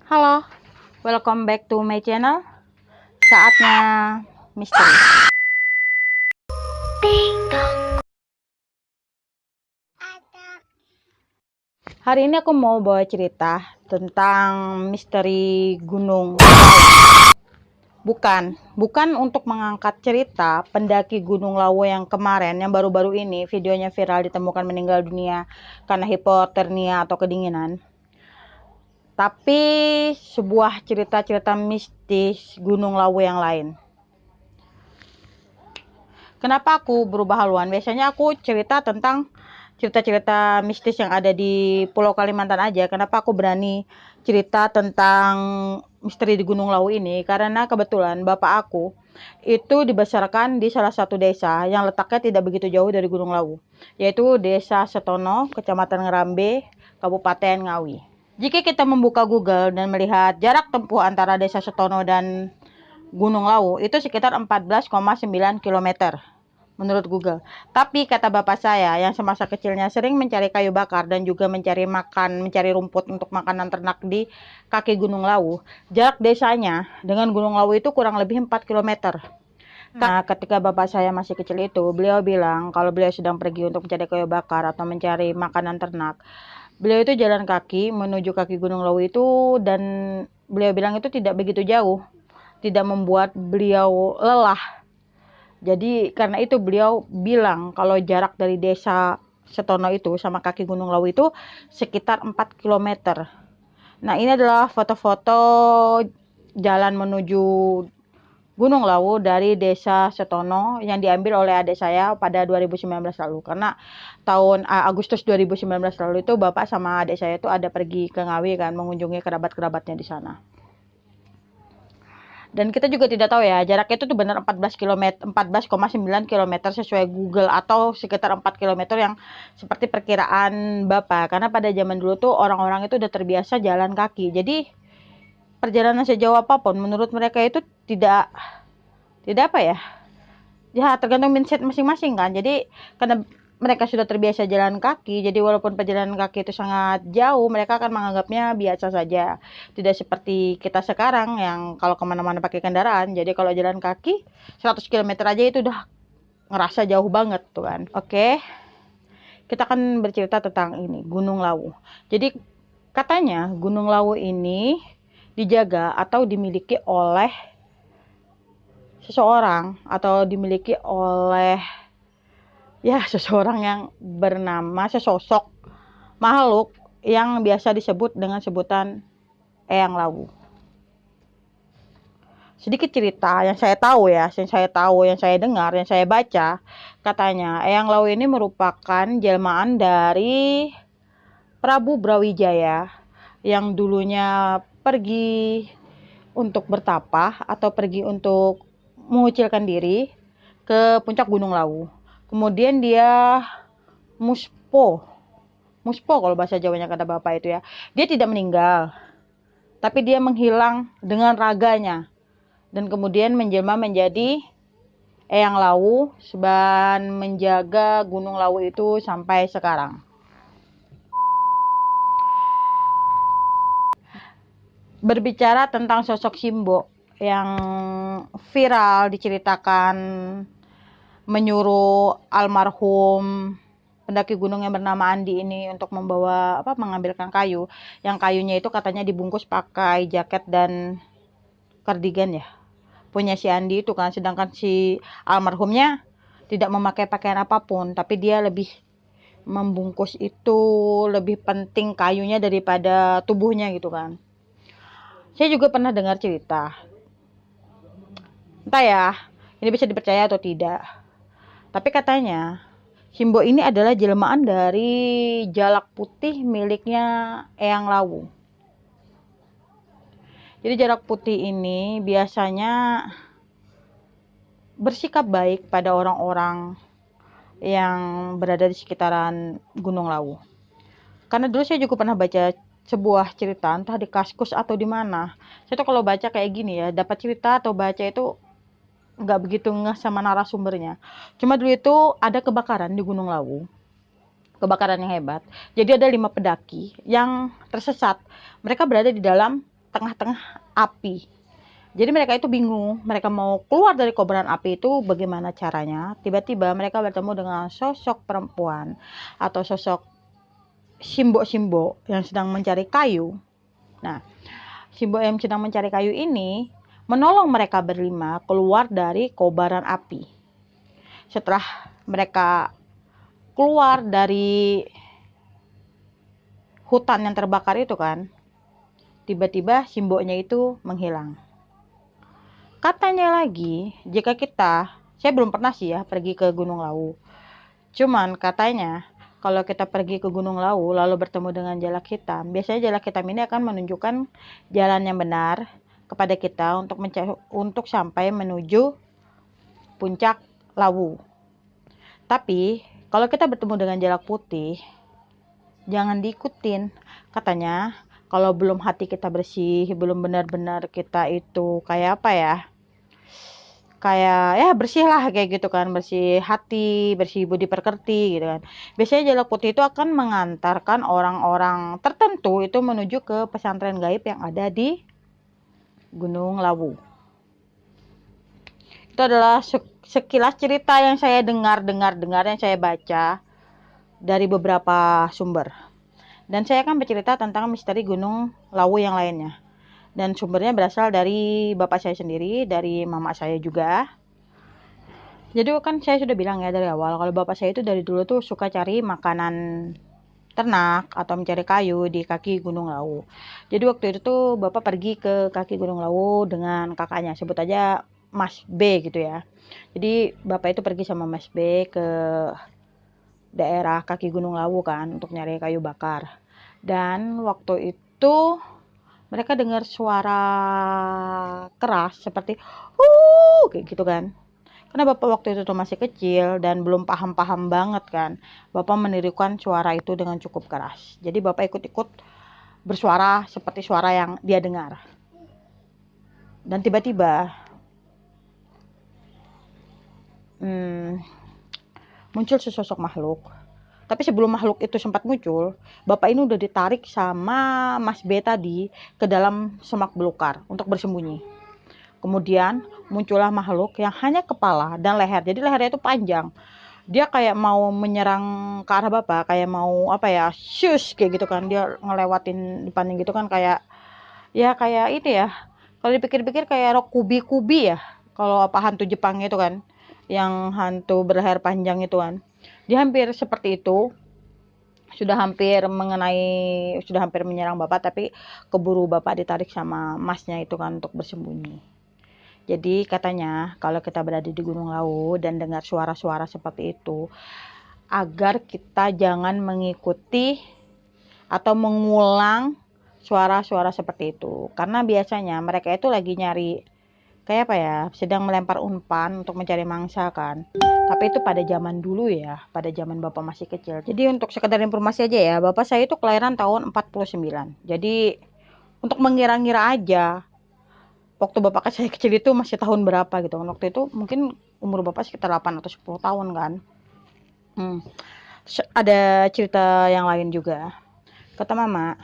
Halo, welcome back to my channel. Saatnya misteri. Hari ini aku mau bawa cerita tentang misteri Gunung. Bukan untuk mengangkat cerita pendaki Gunung Lawu yang kemarin, yang baru-baru ini videonya viral ditemukan meninggal dunia karena hipotermia atau kedinginan. Tapi sebuah cerita-cerita mistis Gunung Lawu yang lain. Kenapa aku berubah haluan? Biasanya aku cerita tentang cerita-cerita mistis yang ada di Pulau Kalimantan aja. Kenapa aku berani cerita tentang misteri di Gunung Lawu ini? Karena kebetulan bapak aku itu dibesarkan di salah satu desa yang letaknya tidak begitu jauh dari Gunung Lawu, yaitu Desa Setono, Kecamatan Ngerambe, Kabupaten Ngawi. Jika kita membuka Google dan melihat jarak tempuh antara Desa Setono dan Gunung Lawu itu sekitar 14,9 km menurut Google. Tapi kata bapak saya yang semasa kecilnya sering mencari kayu bakar dan juga mencari rumput untuk makanan ternak di kaki Gunung Lawu, jarak desanya dengan Gunung Lawu itu kurang lebih 4 km. Nah, ketika bapak saya masih kecil itu, beliau bilang kalau beliau sedang pergi untuk mencari kayu bakar atau mencari makanan ternak, beliau itu jalan kaki menuju kaki Gunung Lawu itu, dan beliau bilang itu tidak begitu jauh, tidak membuat beliau lelah. Jadi karena itu beliau bilang kalau jarak dari Desa Setono itu sama kaki Gunung Lawu itu sekitar 4 km. Nah, ini adalah foto-foto jalan menuju Gunung Lawu dari Desa Setono yang diambil oleh adik saya pada 2019 lalu. Karena tahun Agustus 2019 lalu itu bapak sama adik saya itu ada pergi ke Ngawi kan, mengunjungi kerabat-kerabatnya di sana. Dan kita juga tidak tahu ya, jaraknya itu tuh benar 14 km, 14,9 km sesuai Google, atau sekitar 4 km yang seperti perkiraan Bapak. Karena pada zaman dulu tuh orang-orang itu udah terbiasa jalan kaki. Jadi perjalanan sejauh apapun menurut mereka itu tidak apa ya? Ya tergantung mindset masing-masing kan. Jadi karena mereka sudah terbiasa jalan kaki, jadi walaupun perjalanan kaki itu sangat jauh, mereka akan menganggapnya biasa saja. Tidak seperti kita sekarang yang kalau kemana-mana pakai kendaraan, jadi kalau jalan kaki 100 km aja itu udah ngerasa jauh banget tuh kan. Oke, kita akan bercerita tentang ini, Gunung Lawu. Jadi katanya Gunung Lawu ini dijaga atau dimiliki oleh seseorang, atau dimiliki oleh seseorang yang bernama, sesosok makhluk yang biasa disebut dengan sebutan Eyang Lawu. Sedikit cerita yang saya tahu ya, yang saya dengar, yang saya baca, katanya Eyang Lawu ini merupakan jelmaan dari Prabu Brawijaya yang dulunya pergi untuk bertapa atau pergi untuk mengucilkan diri ke puncak Gunung Lawu. Kemudian dia muspo kalau bahasa Jawanya kata bapak itu ya. Dia tidak meninggal, tapi dia menghilang dengan raganya dan kemudian menjelma menjadi Eyang Lawu dan menjaga Gunung Lawu itu sampai sekarang. Berbicara tentang sosok Simbo yang viral diceritakan menyuruh almarhum pendaki gunung yang bernama Andi ini untuk mengambilkan kayu, yang kayunya itu katanya dibungkus pakai jaket dan kardigan ya, punya si Andi itu kan. Sedangkan si almarhumnya tidak memakai pakaian apapun, tapi dia lebih membungkus itu, lebih penting kayunya daripada tubuhnya gitu kan. Saya juga pernah dengar cerita, entah ya ini bisa dipercaya atau tidak, tapi katanya Simbo ini adalah jelmaan dari jalak putih miliknya Eyang Lawu. Jadi jalak putih ini biasanya bersikap baik pada orang-orang yang berada di sekitaran Gunung Lawu. Karena dulu saya juga pernah baca sebuah cerita, entah di Kaskus atau di mana. Saya tuh kalau baca kayak gini ya, dapat cerita atau baca itu nggak begitu ngeh sama narasumbernya. Cuma dulu itu ada kebakaran di Gunung Lawu, kebakaran yang hebat. Jadi ada 5 pendaki yang tersesat. Mereka berada di dalam tengah-tengah api. Jadi mereka itu bingung, mereka mau keluar dari kobaran api itu bagaimana caranya. Tiba-tiba mereka bertemu dengan sosok perempuan atau sosok Simbo yang sedang mencari kayu. Nah, Simbo yang sedang mencari kayu ini menolong mereka berlima keluar dari kobaran api. Setelah mereka keluar dari hutan yang terbakar itu kan, tiba-tiba Simbonya itu menghilang. Katanya lagi, jika saya belum pernah sih ya pergi ke Gunung Lawu. Cuman katanya, kalau kita pergi ke Gunung Lawu lalu bertemu dengan jalak hitam, biasanya jalak hitam ini akan menunjukkan jalan yang benar kepada kita untuk sampai menuju puncak Lawu. Tapi, kalau kita bertemu dengan jalak putih, jangan diikutin. Katanya, kalau belum hati kita bersih, belum benar-benar kita itu kayak apa ya? Kayak ya bersih lah kayak gitu kan, bersih hati, bersih budi pekerti gitu kan. Biasanya jalak putih itu akan mengantarkan orang-orang tertentu itu menuju ke pesantren gaib yang ada di Gunung Lawu. Itu adalah sekilas cerita yang saya dengar yang saya baca dari beberapa sumber. Dan saya akan bercerita tentang misteri Gunung Lawu yang lainnya. Dan sumbernya berasal dari bapak saya sendiri, dari mama saya juga. Jadi kan saya sudah bilang ya dari awal, kalau bapak saya itu dari dulu tuh suka cari makanan ternak atau mencari kayu di kaki Gunung Lawu. Jadi waktu itu tuh bapak pergi ke kaki Gunung Lawu dengan kakaknya, sebut aja Mas B gitu ya. Jadi bapak itu pergi sama Mas B ke daerah kaki Gunung Lawu kan untuk nyari kayu bakar. Dan waktu itu mereka dengar suara keras seperti kayak gitu kan. Karena bapak waktu itu tuh masih kecil dan belum paham-paham banget kan. Bapak menirukan suara itu dengan cukup keras. Jadi bapak ikut-ikut bersuara seperti suara yang dia dengar. Dan tiba-tiba muncul sesosok makhluk. Tapi sebelum makhluk itu sempat muncul, bapak ini udah ditarik sama Mas B tadi ke dalam semak belukar untuk bersembunyi. Kemudian muncullah makhluk yang hanya kepala dan leher. Jadi lehernya itu panjang. Dia kayak mau menyerang ke arah bapak, kayak mau apa ya, shush kayak gitu kan. Dia ngelewatin depannya gitu kan, kayak ya kayak ini ya. Kalau dipikir-pikir kayak Rock Kubi ya. Kalau apa hantu Jepang itu kan, yang hantu berleher panjang itu kan. Dia hampir seperti itu. Sudah hampir menyerang bapak, tapi keburu bapak ditarik sama masnya itu kan untuk bersembunyi. Jadi katanya kalau kita berada di Gunung Lawu dan dengar suara-suara seperti itu, agar kita jangan mengikuti atau mengulang suara-suara seperti itu. Karena biasanya mereka itu lagi nyari kayak apa ya, sedang melempar umpan untuk mencari mangsa kan. Tapi itu pada zaman dulu ya, pada zaman bapak masih kecil. Jadi untuk sekedar informasi aja ya, bapak saya itu kelahiran tahun 49. Jadi untuk mengira-ngira aja, waktu bapak saya kecil itu masih tahun berapa gitu. Waktu itu mungkin umur bapak sekitar 8 atau 10 tahun kan. Ada cerita yang lain juga. Kata mama,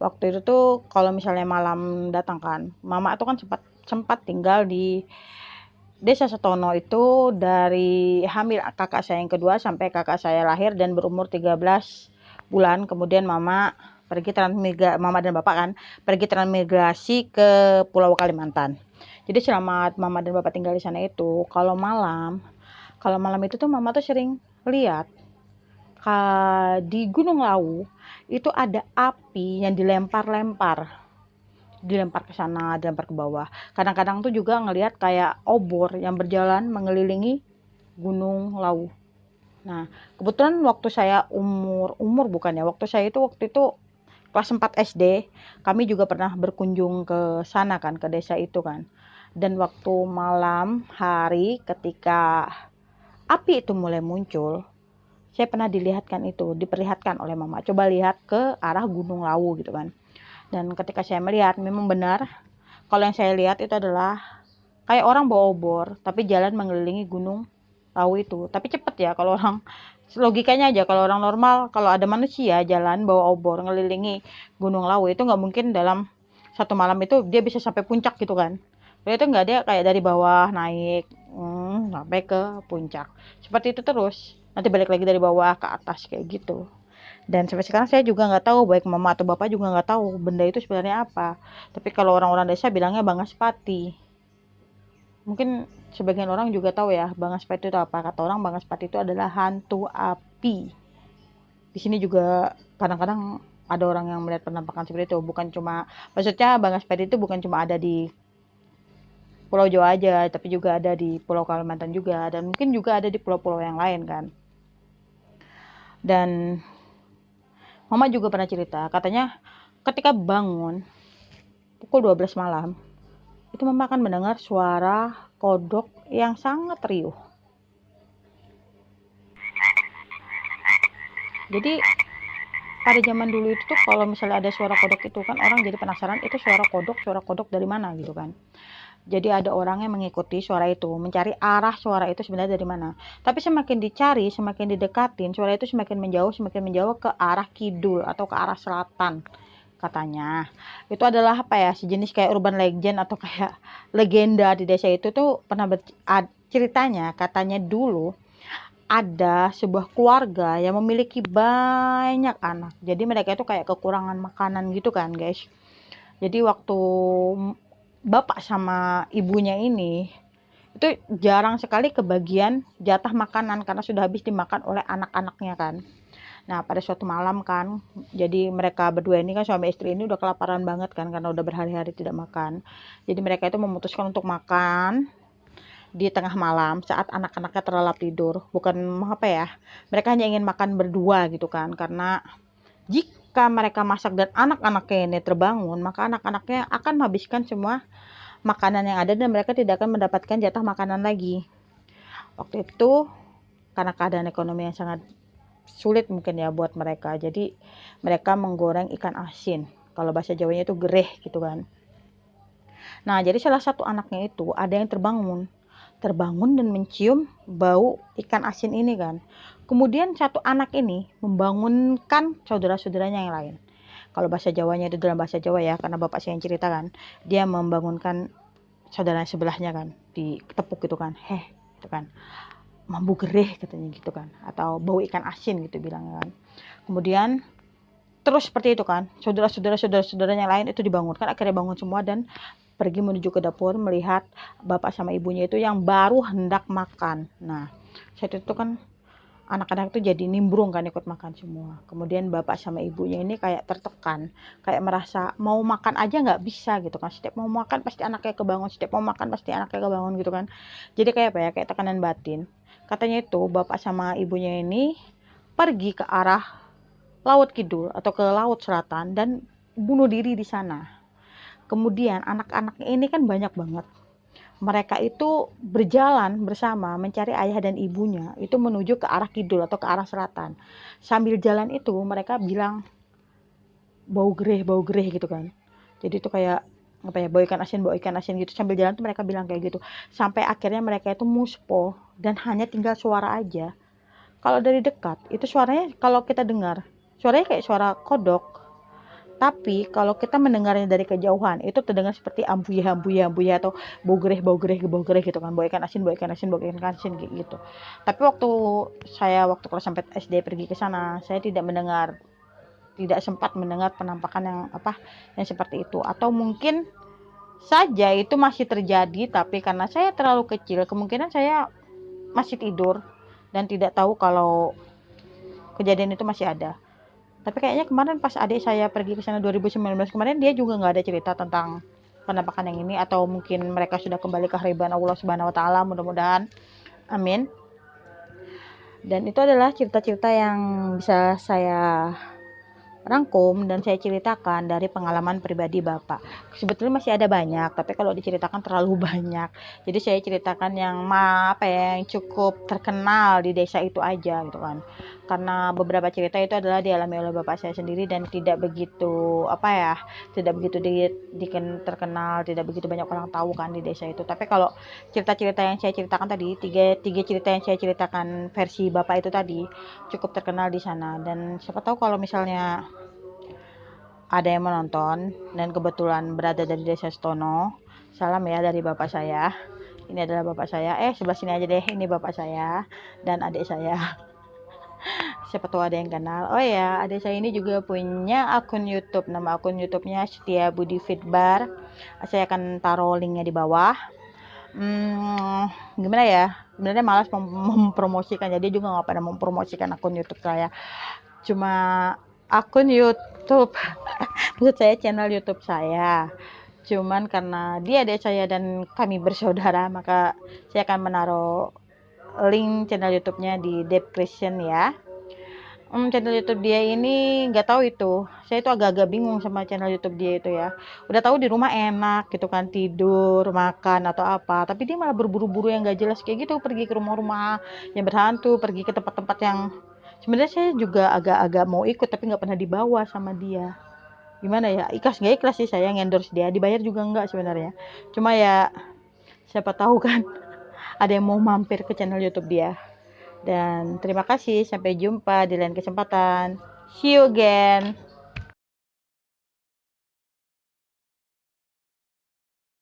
waktu itu tuh kalau misalnya malam datang kan, mama itu kan sempat tinggal di Desa Setono itu dari hamil kakak saya yang kedua sampai kakak saya lahir dan berumur 13 bulan. Kemudian mama dan bapak kan pergi transmigrasi ke Pulau Kalimantan. Jadi selama mama dan bapak tinggal di sana itu, kalau malam itu tuh mama tuh sering lihat di Gunung Lawu itu ada api yang dilempar ke sana, dilempar ke bawah. Kadang-kadang tuh juga ngelihat kayak obor yang berjalan mengelilingi Gunung Lawu. Nah, kebetulan waktu saya waktu itu kelas 4 SD, kami juga pernah berkunjung ke sana kan, ke desa itu kan. Dan waktu malam hari ketika api itu mulai muncul, saya pernah diperlihatkan oleh mama. Coba lihat ke arah Gunung Lawu gitu kan. Dan ketika saya melihat, memang benar kalau yang saya lihat itu adalah kayak orang bawa obor tapi jalan mengelilingi Gunung Lawu itu. Tapi cepet ya, kalau orang logikanya aja, kalau orang normal, kalau ada manusia jalan bawa obor ngelilingi Gunung Lawu itu nggak mungkin dalam satu malam itu dia bisa sampai puncak gitu kan. Kalau itu nggak, dia kayak dari bawah naik sampai ke puncak. Seperti itu terus. Nanti balik lagi dari bawah ke atas kayak gitu. Dan sampai sekarang saya juga nggak tahu, baik mama atau bapak juga nggak tahu benda itu sebenarnya apa. Tapi kalau orang-orang desa bilangnya Bangaspati. Mungkin sebagian orang juga tahu ya Bangaspati itu apa. Kata orang Bangaspati itu adalah hantu api. Di sini juga kadang-kadang ada orang yang melihat penampakan seperti itu. Bukan cuma, maksudnya Bangaspati itu bukan cuma ada di Pulau Jawa aja, tapi juga ada di Pulau Kalimantan juga, dan mungkin juga ada di pulau-pulau yang lain kan. Dan mama juga pernah cerita, katanya ketika bangun pukul 12 malam, itu mama akan mendengar suara kodok yang sangat riuh. Jadi pada zaman dulu itu tuh kalau misalnya ada suara kodok itu kan orang jadi penasaran, itu suara kodok dari mana gitu kan. Jadi ada orang yang mengikuti suara itu, mencari arah suara itu sebenarnya dari mana. Tapi semakin dicari, semakin didekatin, suara itu semakin menjauh ke arah kidul atau ke arah selatan katanya. Itu adalah apa ya, sejenis kayak urban legend atau kayak legenda di desa itu tuh pernah ceritanya katanya dulu ada sebuah keluarga yang memiliki banyak anak. Jadi mereka itu kayak kekurangan makanan gitu kan, guys. Jadi waktu bapak sama ibunya ini itu jarang sekali kebagian jatah makanan karena sudah habis dimakan oleh anak-anaknya kan. Nah pada suatu malam kan, jadi mereka berdua ini kan suami istri ini udah kelaparan banget kan karena udah berhari-hari tidak makan. Jadi mereka itu memutuskan untuk makan di tengah malam saat anak-anaknya terlelap tidur. Bukan apa ya, mereka hanya ingin makan berdua gitu kan, karena jika mereka masak dan anak-anaknya ini terbangun, maka anak-anaknya akan menghabiskan semua makanan yang ada dan mereka tidak akan mendapatkan jatah makanan lagi. Waktu itu karena keadaan ekonomi yang sangat sulit mungkin ya buat mereka, jadi mereka menggoreng ikan asin, kalau bahasa Jawanya itu gereh gitu kan. Nah jadi salah satu anaknya itu ada yang terbangun dan mencium bau ikan asin ini kan. Kemudian satu anak ini membangunkan saudara-saudaranya yang lain. Kalau bahasa Jawanya itu dalam bahasa Jawa ya, karena bapak saya yang ceritakan, dia membangunkan saudara sebelahnya kan, ditepuk gitu kan, gitu kan, mambu gereh katanya gitu kan, atau bau ikan asin gitu bilang kan. Kemudian terus seperti itu kan, saudara-saudaranya yang lain itu dibangunkan, akhirnya bangun semua dan pergi menuju ke dapur melihat bapak sama ibunya itu yang baru hendak makan. Nah saat itu kan anak-anak itu jadi nimbrung kan ikut makan semua. Kemudian bapak sama ibunya ini kayak tertekan, kayak merasa mau makan aja nggak bisa gitu kan. Setiap mau makan pasti anaknya kebangun, setiap mau makan pasti anaknya kebangun gitu kan. Jadi kayak apa ya, kayak tekanan batin. Katanya itu bapak sama ibunya ini pergi ke arah laut kidul atau ke laut selatan dan bunuh diri di sana. Kemudian anak-anaknya ini kan banyak banget. Mereka itu berjalan bersama mencari ayah dan ibunya itu menuju ke arah kidul atau ke arah selatan. Sambil jalan itu mereka bilang bau gereh gitu kan. Jadi itu kayak apa ya, bau ikan asin gitu. Sambil jalan tuh mereka bilang kayak gitu. Sampai akhirnya mereka itu muspo dan hanya tinggal suara aja. Kalau dari dekat itu suaranya, kalau kita dengar suaranya kayak suara kodok. Tapi kalau kita mendengarnya dari kejauhan, itu terdengar seperti ambuya atau bau gereh gitu kan. Bau ikan asin gitu. Tapi waktu kelas sampai SD pergi ke sana, saya tidak sempat mendengar penampakan yang seperti itu. Atau mungkin saja itu masih terjadi, tapi karena saya terlalu kecil, kemungkinan saya masih tidur dan tidak tahu kalau kejadian itu masih ada. Tapi kayaknya kemarin pas adik saya pergi ke sana 2019 kemarin, dia juga nggak ada cerita tentang penampakan yang ini, atau mungkin mereka sudah kembali ke hariban Allah Subhanahu wa taala, mudah-mudahan. Amin. Dan itu adalah cerita-cerita yang bisa saya rangkum dan saya ceritakan dari pengalaman pribadi Bapak. Sebetulnya masih ada banyak, tapi kalau diceritakan terlalu banyak. Jadi saya ceritakan yang cukup terkenal di desa itu aja gitu kan. Karena beberapa cerita itu adalah dialami oleh Bapak saya sendiri dan tidak begitu terkenal, tidak begitu banyak orang tahu kan di desa itu. Tapi kalau cerita-cerita yang saya ceritakan tadi, tiga cerita yang saya ceritakan versi Bapak itu tadi cukup terkenal di sana. Dan siapa tahu kalau misalnya ada yang menonton dan kebetulan berada dari Desa Stono. Salam ya dari bapak saya. Ini adalah bapak saya. Sebelah sini aja deh. Ini bapak saya dan adik saya. Siapa tahu ada yang kenal. Oh ya, adik saya ini juga punya akun YouTube. Nama akun YouTube-nya Setia Budi Fitbar. Saya akan taruh linknya di bawah. Gimana ya? Sebenarnya malas mempromosikan. Jadi juga nggak pada mempromosikan akun YouTube saya. Cuma akun YouTube, maksud saya channel YouTube saya. Cuman karena dia adik saya dan kami bersaudara, maka saya akan menaruh link channel YouTube-nya di description ya. Channel YouTube dia ini nggak tahu itu. Saya itu agak-agak bingung sama channel YouTube dia itu ya. Udah tahu di rumah enak gitu kan, tidur, makan atau apa. Tapi dia malah berburu-buru yang nggak jelas kayak gitu, pergi ke rumah-rumah yang berhantu, pergi ke tempat-tempat yang sebenarnya saya juga agak-agak mau ikut tapi nggak pernah dibawa sama dia. Gimana ya? Ikhlas nggak ikhlas sih saya endorse dia, dibayar juga nggak sebenarnya. Cuma ya siapa tahu kan ada yang mau mampir ke channel YouTube dia. Dan terima kasih, sampai jumpa di lain kesempatan. See you again.